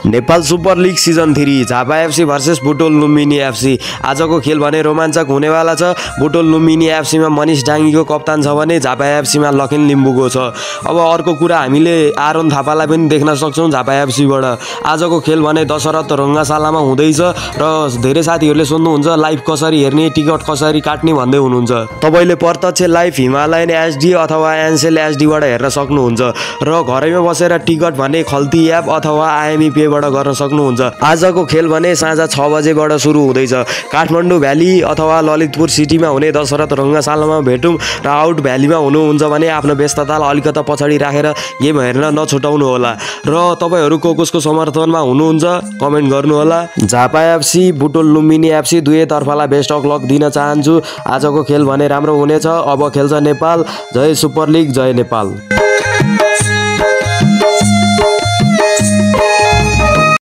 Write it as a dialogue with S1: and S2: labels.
S1: Nepal super league season 3 Jhapa FC versus Butwal Lumbini FC. आजको खेल भने रोमाञ्चक हुनेवाला छ। बुटोल लुम्बिनी एफसीमा मनिष डाङ्गीको कप्तान छ भने झापा एफसीमा लखेन लिम्बुको छ। अब अर्को कुरा हामीले आरोन थापालाई पनि देख्न सक्छौँ झापा एफसीबाट। आजको खेल भने दशरथ रङ्गशालामा हुँदैछ र धेरै साथीहरूले सोध्नुहुन्छ लाइभ कसरी हेर्ने, टिकट कसरी काट्ने भन्दै हुनुहुन्छ। तपाईँले प्रत्यक्ष लाइभ हिमालयन एचडी अथवा एनसेल एचडीबाट हेर्न सक्नुहुन्छ र घरैमा बसेर टिकट भने खल्ती एप अथवा आइएमई पेबाट गर्न सक्नुहुन्छ। आजको खेल भने साँझ 6 बजेबाट सुरु हुँदैछ। काठमाडौँ भ्याली अथवा ललितपुर सिटीमा हुने दशरथ रङ्गशालामा भेटौँ र आउट भ्यालीमा हुनुहुन्छ भने आफ्नो व्यस्ततालाई अलिकता पछाडि राखेर गेम हेर्न नछुटाउनु होला। र तपाईँहरू कसको समर्थनमा हुनुहुन्छ कमेन्ट गर्नुहोला। झापा एफसी बुटोल लुम्बिनी एफसी दुवैतर्फलाई बेस्ट अफ लक दिन चाहन्छु। आजको खेल भने राम्रो हुनेछ। अब खेल्छ नेपाल। जय सुपर लिग, जय नेपाल।